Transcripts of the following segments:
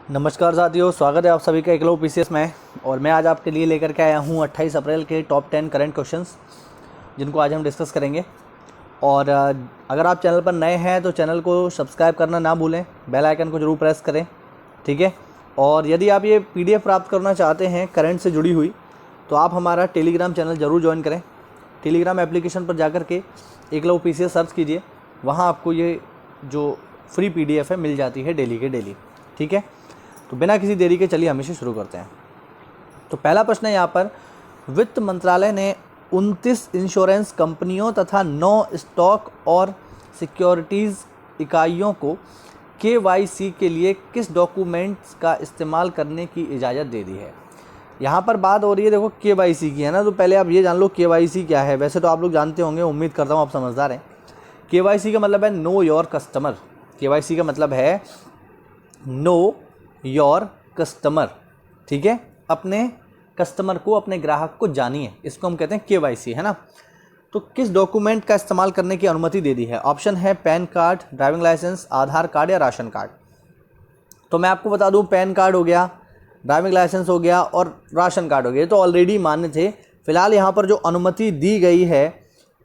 नमस्कार साथियों, स्वागत है आप सभी का एकलव्य पीसीएस में। और मैं आज आपके लिए लेकर के आया हूं 28 अप्रैल के टॉप 10 करंट क्वेश्चंस, जिनको आज हम डिस्कस करेंगे। और अगर आप चैनल पर नए हैं तो चैनल को सब्सक्राइब करना ना भूलें, बेल आइकन को जरूर प्रेस करें, ठीक है। और यदि आप ये पीडीएफ प्राप्त करना चाहते हैं करंट से जुड़ी हुई, तो आप हमारा टेलीग्राम चैनल ज़रूर ज्वाइन करें। टेलीग्राम एप्लीकेशन पर जाकर के एकलव्य पीसीएस सर्च कीजिए, वहाँ आपको ये जो फ्री पीडीएफ है मिल जाती है डेली के डेली, ठीक है। तो बिना किसी देरी के चलिए हम इसे शुरू करते हैं। तो पहला प्रश्न है यहाँ पर, वित्त मंत्रालय ने 29 इंश्योरेंस कंपनियों तथा 9 स्टॉक और सिक्योरिटीज़ इकाइयों को केवाईसी के लिए किस डॉक्यूमेंट्स का इस्तेमाल करने की इजाज़त दे दी है। यहाँ पर बात हो रही है, देखो केवाईसी की है ना। तो पहले आप ये जान लो केवाईसी क्या है। वैसे तो आप लोग जानते होंगे, उम्मीद करता हूँ आप समझदार हैं। केवाईसी का मतलब है नो योर कस्टमर। केवाईसी का मतलब है नो योर कस्टमर, ठीक है। अपने कस्टमर को, अपने ग्राहक को जानिए, इसको हम कहते हैं केवाईसी, है ना। तो किस डॉक्यूमेंट का इस्तेमाल करने की अनुमति दे दी है? ऑप्शन है पैन कार्ड, ड्राइविंग लाइसेंस, आधार कार्ड या राशन कार्ड। तो मैं आपको बता दूं, पैन कार्ड हो गया, ड्राइविंग लाइसेंस हो गया और राशन कार्ड हो गया, तो ऑलरेडी मान्य थे। फिलहाल यहाँ पर जो अनुमति दी गई है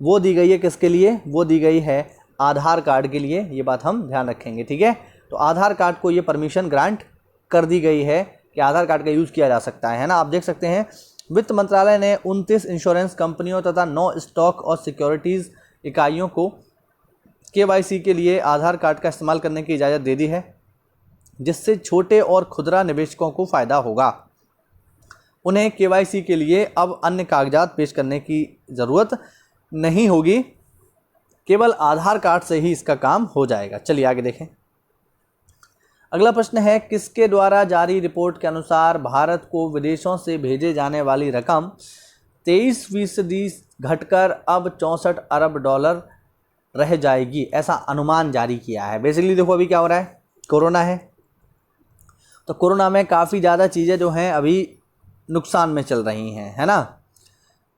वो दी गई है किसके लिए? वो दी गई है आधार कार्ड के लिए। ये बात हम ध्यान रखेंगे, ठीक है। तो आधार कार्ड को ये परमिशन ग्रांट कर दी गई है कि आधार कार्ड का यूज़ किया जा सकता है ना। आप देख सकते हैं, वित्त मंत्रालय ने 29 इंश्योरेंस कंपनियों तथा 9 स्टॉक और सिक्योरिटीज़ इकाइयों को केवाईसी के लिए आधार कार्ड का इस्तेमाल करने की इजाज़त दे दी है, जिससे छोटे और खुदरा निवेशकों को फ़ायदा होगा। उन्हें केवाईसी के लिए अब अन्य कागजात पेश करने की ज़रूरत नहीं होगी, केवल आधार कार्ड से ही इसका काम हो जाएगा। चलिए आगे देखें। अगला प्रश्न है, किसके द्वारा जारी रिपोर्ट के अनुसार भारत को विदेशों से भेजे जाने वाली रकम 23% घटकर अब 64 अरब डॉलर रह जाएगी, ऐसा अनुमान जारी किया है। बेसिकली देखो अभी क्या हो रहा है, कोरोना है। तो कोरोना में काफ़ी ज़्यादा चीज़ें जो हैं अभी नुकसान में चल रही हैं, है ना।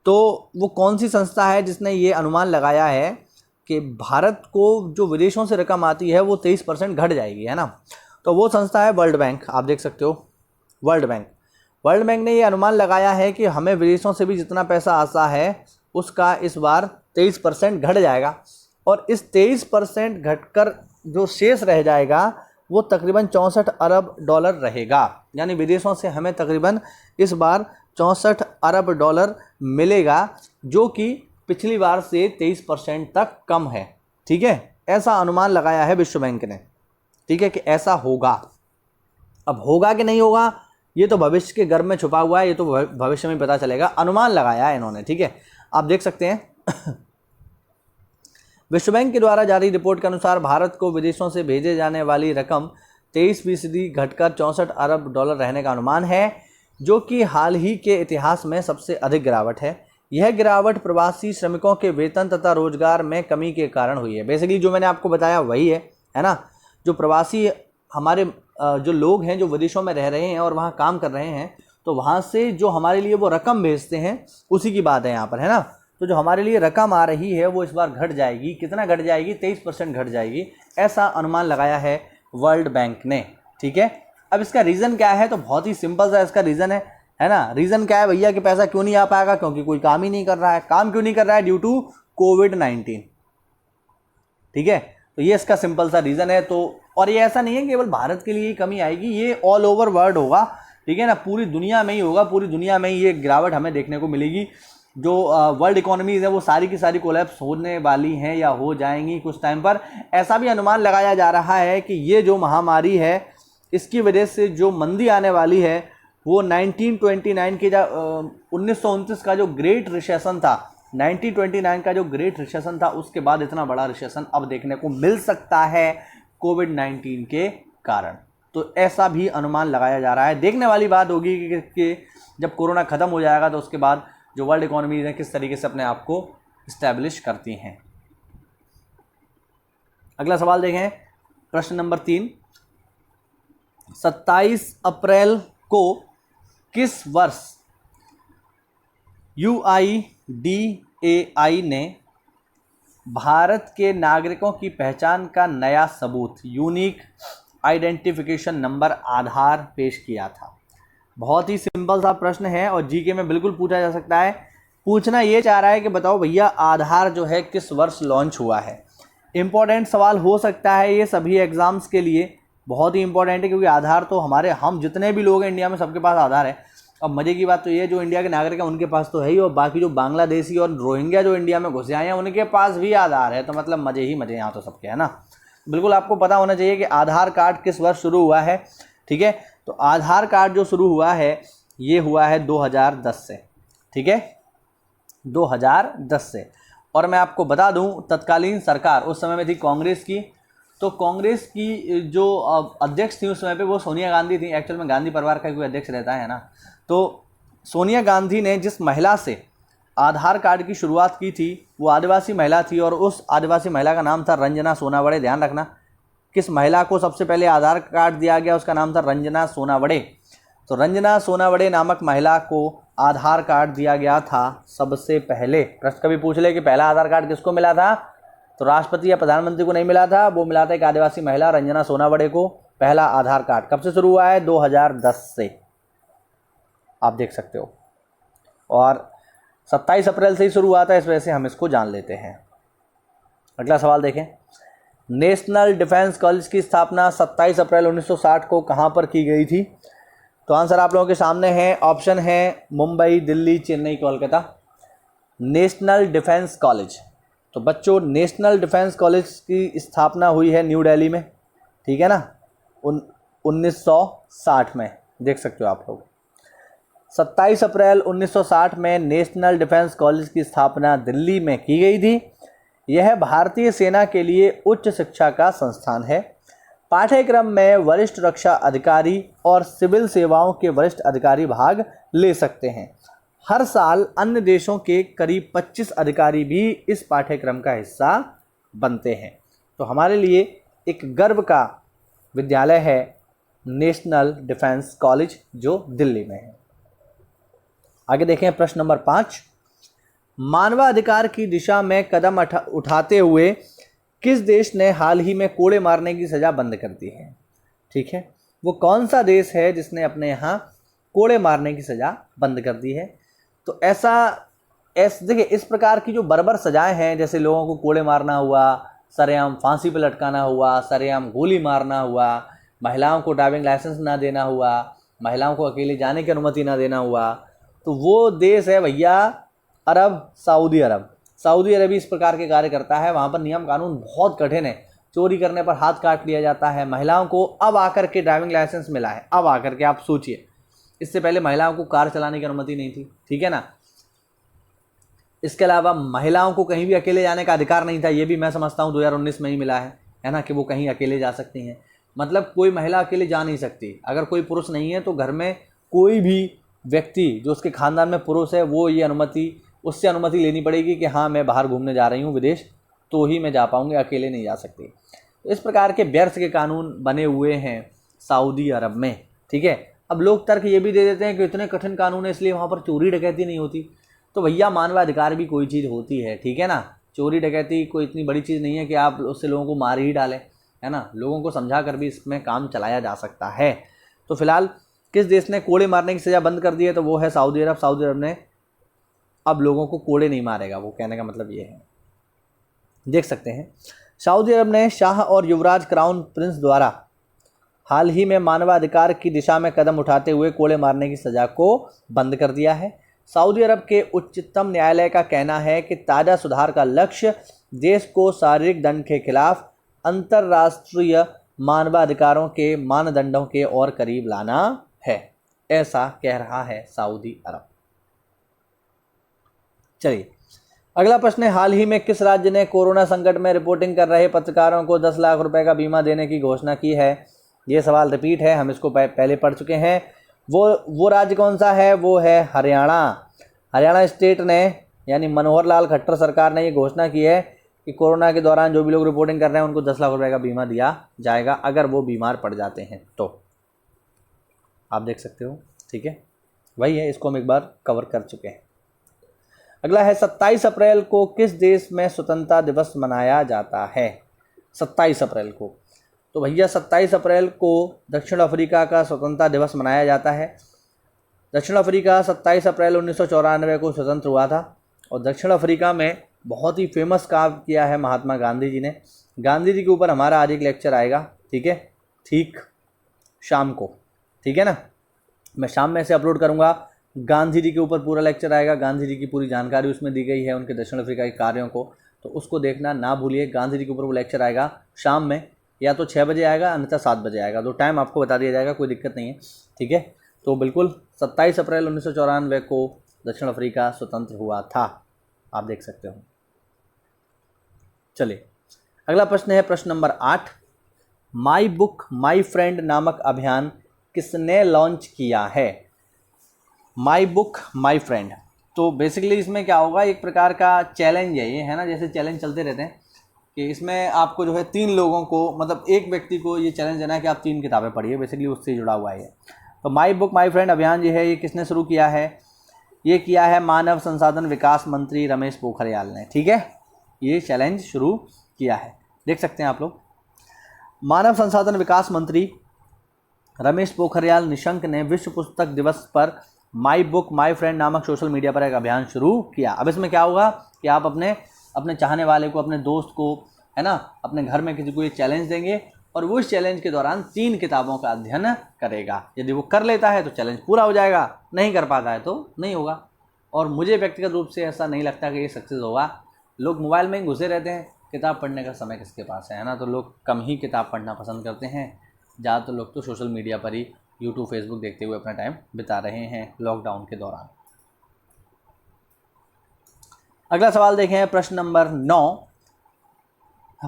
तो वो कौन सी संस्था है जिसने ये अनुमान लगाया है कि भारत को जो विदेशों से रकम आती है वो 23% घट जाएगी, है ना। तो वो संस्था है वर्ल्ड बैंक। आप देख सकते हो, वर्ल्ड बैंक ने ये अनुमान लगाया है कि हमें विदेशों से भी जितना पैसा आता है उसका इस बार 23% घट जाएगा, और इस 23% घटकर जो शेष रह जाएगा वो तकरीबन 64 अरब डॉलर रहेगा। यानी विदेशों से हमें तकरीबन इस बार 64 अरब डॉलर मिलेगा, जो कि पिछली बार से 23% तक कम है, ठीक है। ऐसा अनुमान लगाया है विश्व बैंक ने, ठीक है, कि ऐसा होगा। अब होगा कि नहीं होगा ये तो भविष्य के गर्भ में छुपा हुआ है, ये तो भविष्य में पता चलेगा। अनुमान लगाया है इन्होंने, ठीक है। आप देख सकते हैं विश्व बैंक के द्वारा जारी रिपोर्ट के अनुसार भारत को विदेशों से भेजे जाने वाली रकम 23% घटकर 64 अरब डॉलर रहने का अनुमान है, जो कि हाल ही के इतिहास में सबसे अधिक गिरावट है। यह गिरावट प्रवासी श्रमिकों के वेतन तथा रोजगार में कमी के कारण हुई है। बेसिकली जो मैंने आपको बताया वही है ना। जो प्रवासी हमारे जो लोग हैं जो विदेशों में रह रहे हैं और वहाँ काम कर रहे हैं, तो वहाँ से जो हमारे लिए वो रकम भेजते हैं उसी की बात है यहाँ पर, है ना। तो जो हमारे लिए रकम आ रही है वो इस बार घट जाएगी। कितना घट जाएगी? 23% घट जाएगी, ऐसा अनुमान लगाया है वर्ल्ड बैंक ने, ठीक है। अब इसका रीज़न क्या है? तो बहुत ही सिंपल सा इसका रीज़न है ना। रीज़न क्या है भैया कि पैसा क्यों नहीं आ पाएगा? क्योंकि कोई काम ही नहीं कर रहा है। काम क्यों नहीं कर रहा है? ड्यू टू कोविड-19, ठीक है। तो ये इसका सिंपल सा रीज़न है। तो और ये ऐसा नहीं है केवल भारत के लिए ही कमी आएगी, ये ऑल ओवर वर्ल्ड होगा, ठीक है ना। पूरी दुनिया में ही होगा, पूरी दुनिया में ही ये गिरावट हमें देखने को मिलेगी। जो वर्ल्ड इकोनॉमीज़ है वो सारी की सारी कोलैप्स होने वाली हैं या हो जाएंगी कुछ टाइम पर। ऐसा भी अनुमान लगाया जा रहा है कि ये जो महामारी है इसकी वजह से जो मंदी आने वाली है वो 1929 के 1929 का जो ग्रेट रिसेशन था, 1929 का जो ग्रेट रिसेशन था, उसके बाद इतना बड़ा रिसेशन अब देखने को मिल सकता है कोविड-19 के कारण। तो ऐसा भी अनुमान लगाया जा रहा है। देखने वाली बात होगी कि जब कोरोना ख़त्म हो जाएगा तो उसके बाद जो वर्ल्ड इकोनॉमीज है किस तरीके से अपने आप को इस्टेब्लिश करती हैं। अगला सवाल देखें, प्रश्न नंबर 3। 27 अप्रैल को किस वर्ष UIDAI ने भारत के नागरिकों की पहचान का नया सबूत, यूनिक आइडेंटिफिकेशन नंबर आधार पेश किया था? बहुत ही सिंपल सा प्रश्न है और जीके में बिल्कुल पूछा जा सकता है। पूछना ये चाह रहा है कि बताओ भैया आधार जो है किस वर्ष लॉन्च हुआ है। इम्पॉर्टेंट सवाल हो सकता है ये सभी एग्जाम्स के लिए, बहुत ही इंपॉर्टेंट है, क्योंकि आधार तो हम जितने भी लोग हैं इंडिया में सबके पास आधार है। अब मज़े की बात तो ये, जो इंडिया के नागरिक हैं उनके पास तो है ही, और बाकी जो बांग्लादेशी और रोहिंग्या जो इंडिया में घुसे आए हैं उनके पास भी आधार है। तो मतलब मज़े ही मज़े यहाँ तो सबके, है ना। बिल्कुल आपको पता होना चाहिए कि आधार कार्ड किस वर्ष शुरू हुआ है। ठीक है, तो आधार कार्ड जो शुरू हुआ है ये हुआ है 2010 से। ठीक है, 2010 से। और मैं आपको बता दूं तत्कालीन सरकार उस समय में थी कांग्रेस की। तो कांग्रेस की जो अध्यक्ष थी उस समय पे वो सोनिया गांधी थी। एक्चुअल में गांधी परिवार का कोई अध्यक्ष रहता है ना। तो सोनिया गांधी ने जिस महिला से आधार कार्ड की शुरुआत की थी वो आदिवासी महिला थी, और उस आदिवासी महिला का नाम था रंजना सोनावड़े। ध्यान रखना, किस महिला को सबसे पहले आधार कार्ड दिया गया, उसका नाम था रंजना सोनावड़े। तो रंजना सोनावड़े नामक महिला को आधार कार्ड दिया गया था सबसे पहले। प्रश्न कभी पूछ ले कि पहला आधार कार्ड किसको मिला था, तो राष्ट्रपति या प्रधानमंत्री को नहीं मिला था, वो मिला था एक आदिवासी महिला रंजना सोनावड़े को पहला आधार कार्ड। कब से शुरू हुआ है? 2010 से, आप देख सकते हो। और 27 अप्रैल से ही शुरू हुआ था, इस वजह से हम इसको जान लेते हैं। अगला सवाल देखें। नेशनल डिफेंस कॉलेज की स्थापना 27 अप्रैल 1960 को कहाँ पर की गई थी? तो आंसर आप लोगों के सामने है। ऑप्शन है Mumbai, Delhi, Chennai, Kolkata. National defence college, तो बच्चों नेशनल डिफेंस कॉलेज की स्थापना हुई है न्यू दिल्ली में। ठीक है ना, 1960 में। देख सकते हो आप लोग, 27 अप्रैल 1960 में नेशनल डिफेंस कॉलेज की स्थापना दिल्ली में की गई थी। यह भारतीय सेना के लिए उच्च शिक्षा का संस्थान है। पाठ्यक्रम में वरिष्ठ रक्षा अधिकारी और सिविल सेवाओं के वरिष्ठ अधिकारी भाग ले सकते हैं। हर साल अन्य देशों के करीब 25 अधिकारी भी इस पाठ्यक्रम का हिस्सा बनते हैं। तो हमारे लिए एक गर्व का विद्यालय है नेशनल डिफेंस कॉलेज जो दिल्ली में है। आगे देखें प्रश्न नंबर 5। मानवाधिकार की दिशा में कदम उठाते हुए किस देश ने हाल ही में कोड़े मारने की सज़ा बंद कर दी है? ठीक है, वो कौन सा देश है जिसने अपने यहाँ कोड़े मारने की सज़ा बंद कर दी है? तो देखिए, इस प्रकार की जो बर्बर सजाएं हैं, जैसे लोगों को कोड़े मारना हुआ, सरेआम फांसी पर लटकाना हुआ, सरेआम गोली मारना हुआ, महिलाओं को ड्राइविंग लाइसेंस ना देना हुआ, महिलाओं को अकेले जाने की अनुमति ना देना हुआ, तो वो देश है भैया सऊदी अरब। सऊदी अरब इस प्रकार के कार्य करता है। वहाँ पर नियम कानून बहुत कठिन है। चोरी करने पर हाथ काट लिया जाता है। महिलाओं को अब आकर के ड्राइविंग लाइसेंस मिला है, अब आकर के, आप सोचिए, इससे पहले महिलाओं को कार चलाने की अनुमति नहीं थी। ठीक है ना। इसके अलावा महिलाओं को कहीं भी अकेले जाने का अधिकार नहीं था। ये भी मैं समझता हूँ 2019 में ही मिला है ना, कि वो कहीं अकेले जा सकती हैं। मतलब कोई महिला अकेले जा नहीं सकती। अगर कोई पुरुष नहीं है तो घर में कोई भी व्यक्ति जो उसके खानदान में पुरुष है वो ये उससे अनुमति लेनी पड़ेगी कि हाँ मैं बाहर घूमने जा रही हूँ विदेश, तो ही मैं जा पाऊँगी, अकेले नहीं जा सकती। तो इस प्रकार के व्यर्थ के कानून बने हुए हैं सऊदी अरब में। ठीक है, अब लोग तर्क ये भी दे देते हैं कि इतने कठिन कानून है इसलिए वहाँ पर चोरी डकैती नहीं होती। तो भैया मानवाधिकार भी कोई चीज़ होती है। ठीक है ना, चोरी डकैती कोई इतनी बड़ी चीज़ नहीं है कि आप उससे लोगों को मार ही डालें, है ना। लोगों को समझा कर भी इसमें काम चलाया जा सकता है। तो फिलहाल किस देश ने कोड़े मारने की सज़ा बंद कर दी है? तो वो है सऊदी अरब। सऊदी अरब ने अब लोगों को कोड़े नहीं मारेगा, वो कहने का मतलब ये है। देख सकते हैं सऊदी अरब ने शाह और युवराज क्राउन प्रिंस द्वारा हाल ही में मानवाधिकार की दिशा में कदम उठाते हुए कोड़े मारने की सज़ा को बंद कर दिया है। सऊदी अरब के उच्चतम न्यायालय का कहना है कि ताज़ा सुधार का लक्ष्य देश को शारीरिक दंड के खिलाफ अंतर्राष्ट्रीय मानवाधिकारों के मानदंडों के और करीब लाना है। ऐसा कह रहा है सऊदी अरब। चलिए अगला प्रश्न है, हाल ही में किस राज्य ने कोरोना संकट में रिपोर्टिंग कर रहे पत्रकारों को 10 लाख रुपए का बीमा देने की घोषणा की है? ये सवाल रिपीट है, हम इसको पहले पढ़ चुके हैं। वो राज्य कौन सा है? वो है हरियाणा। हरियाणा स्टेट ने, यानी मनोहर लाल खट्टर सरकार ने ये घोषणा की है कि कोरोना के दौरान जो भी लोग रिपोर्टिंग कर रहे हैं उनको 10 लाख रुपए का बीमा दिया जाएगा अगर वो बीमार पड़ जाते हैं तो। आप देख सकते हो। ठीक है, वही है, इसको हम एक बार कवर कर चुके हैं। अगला है 27 अप्रैल को किस देश में स्वतंत्रता दिवस मनाया जाता है? 27 अप्रैल को तो भैया 27 अप्रैल को दक्षिण अफ्रीका का स्वतंत्रता दिवस मनाया जाता है। दक्षिण अफ्रीका 27 अप्रैल 1994 को स्वतंत्र हुआ था और दक्षिण अफ्रीका में बहुत ही फेमस काम किया है महात्मा गांधी जी ने। गांधी जी के ऊपर हमारा आज एक लेक्चर आएगा, ठीक है, ठीक शाम को, ठीक है ना। मैं शाम में से अपलोड करूँगा। गांधी जी के ऊपर पूरा लेक्चर आएगा, गांधी जी की पूरी जानकारी उसमें दी गई है, उनके दक्षिण अफ्रीका के कार्यों को, तो उसको देखना ना भूलिए। गांधी जी के ऊपर वो लेक्चर आएगा शाम में, या तो 6 बजे आएगा अन्यथा 7 बजे आएगा, तो टाइम आपको बता दिया जाएगा, कोई दिक्कत नहीं है, ठीक है। तो बिल्कुल 27 अप्रैल 1994 को दक्षिण अफ्रीका स्वतंत्र हुआ था, आप देख सकते हो। चलिए अगला प्रश्न है प्रश्न number 8। My book my friend नामक अभियान किसने लॉन्च किया है? माई बुक माई फ्रेंड, तो बेसिकली इसमें क्या होगा, एक प्रकार का चैलेंज है ये, है ना, जैसे चैलेंज चलते रहते हैं कि इसमें आपको जो है 3 लोगों को, मतलब एक व्यक्ति को ये चैलेंज देना है कि आप 3 किताबें पढ़िए, बेसिकली उससे जुड़ा हुआ है ये। तो माई बुक माई फ्रेंड अभियान जो है ये किसने शुरू किया है? ये किया है मानव संसाधन विकास मंत्री रमेश पोखरियाल ने, ठीक है, ये चैलेंज शुरू किया है, देख सकते हैं आप लोग। मानव संसाधन विकास मंत्री रमेश पोखरियाल निशंक ने विश्व पुस्तक दिवस पर माई बुक माई फ्रेंड नामक सोशल मीडिया पर एक अभियान शुरू किया। अब इसमें क्या होगा कि आप अपने चाहने वाले को, अपने दोस्त को, है ना, अपने घर में किसी को ये चैलेंज देंगे और वो इस चैलेंज के दौरान 3 किताबों का अध्ययन करेगा। यदि वो कर लेता है तो चैलेंज पूरा हो जाएगा, नहीं कर पाता है तो नहीं होगा। और मुझे व्यक्तिगत रूप से ऐसा नहीं लगता कि ये सक्सेस होगा। लोग मोबाइल में ही घुसे रहते हैं, किताब पढ़ने का समय किसके पास है ना, तो लोग कम ही किताब पढ़ना पसंद करते हैं। ज़्यादातर लोग तो सोशल मीडिया पर ही यूट्यूब फेसबुक देखते हुए अपना टाइम बिता रहे हैं लॉकडाउन के दौरान। अगला सवाल देखें, प्रश्न नंबर 9।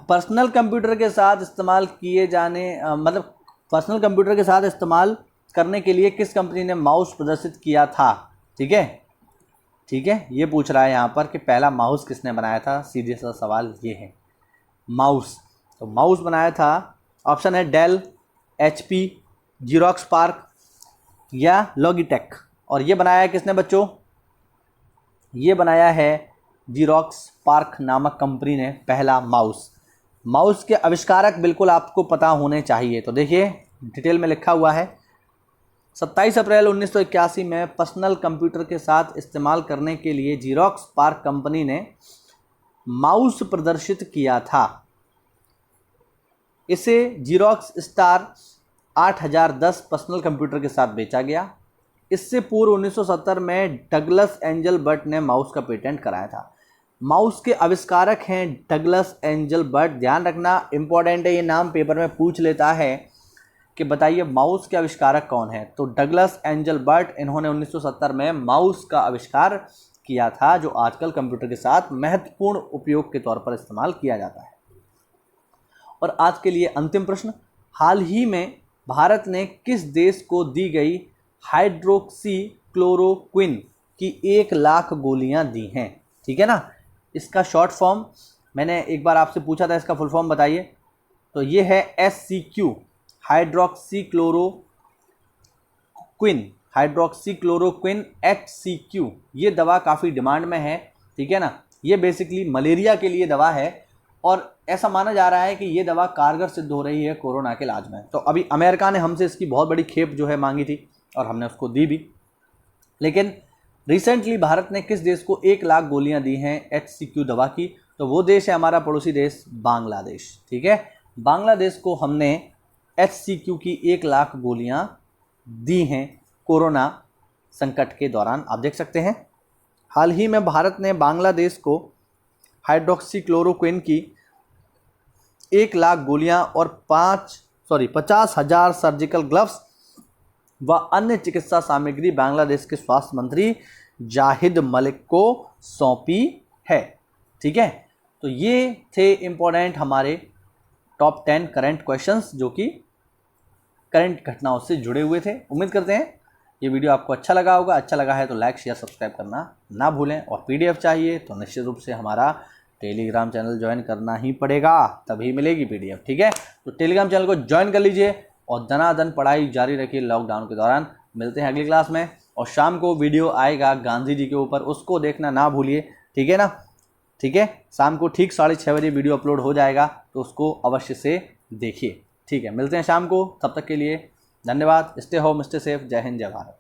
पर्सनल कंप्यूटर के साथ इस्तेमाल किए जाने पर्सनल कंप्यूटर के साथ इस्तेमाल करने के लिए किस कंपनी ने माउस प्रदर्शित किया था? ठीक है, ये पूछ रहा है यहाँ पर कि पहला माउस किसने बनाया था। सीधे सा सवाल ये है, माउस। तो माउस बनाया था, ऑप्शन है डेल, HP, जीरोक्स पार्क या लॉगिटेक। और ये बनाया है किसने बच्चों? ये बनाया है जीरोक्स पार्क नामक कंपनी ने पहला माउस। माउस के आविष्कारक बिल्कुल आपको पता होने चाहिए, तो देखिए डिटेल में लिखा हुआ है। 27 अप्रैल 1981 में पर्सनल कंप्यूटर के साथ इस्तेमाल करने के लिए जीरोक्स पार्क कंपनी ने माउस प्रदर्शित किया था। इसे जीरोक्स स्टार 8010 पर्सनल कंप्यूटर के साथ बेचा गया। इससे पूर्व 1970 में डगलस एंजल बर्ट ने माउस का पेटेंट कराया था। माउस के आविष्कारक हैं डगलस एंजल बर्ट। ध्यान रखना, इंपॉर्टेंट है, ये नाम पेपर में पूछ लेता है कि बताइए माउस के आविष्कारक कौन है। तो डगलस एंजल बर्ट, इन्होंने 1970 में माउस का आविष्कार किया था, जो आजकल कंप्यूटर के साथ महत्वपूर्ण उपयोग के तौर पर इस्तेमाल किया जाता है। और आज के लिए अंतिम प्रश्न, हाल ही में भारत ने किस देश को दी गई हाइड्रोक्सी क्लोरोक्विन की 1 लाख गोलियां दी हैं? ठीक है ना, इसका शॉर्ट फॉर्म मैंने एक बार आपसे पूछा था, इसका फुल फॉर्म बताइए। तो ये है HCQ, हाइड्रोक्सी क्लोरोक्विन HCQ। ये दवा काफ़ी डिमांड में है, ठीक है ना। ये बेसिकली मलेरिया के लिए दवा है और ऐसा माना जा रहा है कि ये दवा कारगर सिद्ध हो रही है कोरोना के इलाज में। तो अभी अमेरिका ने हमसे इसकी बहुत बड़ी खेप जो है मांगी थी और हमने उसको दी भी। लेकिन रिसेंटली भारत ने किस देश को 1 लाख गोलियां दी हैं HCQ दवा की? तो वो देश है हमारा पड़ोसी देश बांग्लादेश। ठीक है, बांग्लादेश को हमने HCQ की 1 लाख गोलियां दी हैं कोरोना संकट के दौरान। आप देख सकते हैं हाल ही में भारत ने बांग्लादेश को हाइड्रोक्सी क्लोरोक्विन की 1 लाख गोलियां और 50,000 सर्जिकल ग्लव्स व अन्य चिकित्सा सामग्री बांग्लादेश के स्वास्थ्य मंत्री जाहिद मलिक को सौंपी है। ठीक है, तो ये थे इम्पोर्टेंट हमारे टॉप 10 करंट क्वेश्चंस जो कि करंट घटनाओं से जुड़े हुए थे। उम्मीद करते हैं ये वीडियो आपको अच्छा लगा होगा। अच्छा लगा है तो लाइक शेयर सब्सक्राइब करना ना भूलें। और PDF चाहिए तो निश्चित रूप से हमारा टेलीग्राम चैनल ज्वाइन करना ही पड़ेगा, तभी मिलेगी PDF। ठीक है, तो टेलीग्राम चैनल को ज्वाइन कर लीजिए और दनादन पढ़ाई जारी रखिए लॉकडाउन के दौरान। मिलते हैं अगली क्लास में। और शाम को वीडियो आएगा गांधी जी के ऊपर, उसको देखना ना भूलिए। ठीक है ना, ठीक है, शाम को ठीक 6:30 बजे वीडियो अपलोड हो जाएगा, तो उसको अवश्य से देखिए। ठीक है, मिलते हैं शाम को, तब तक के लिए धन्यवाद। Stay home, stay safe. जय हिंद, जय भारत।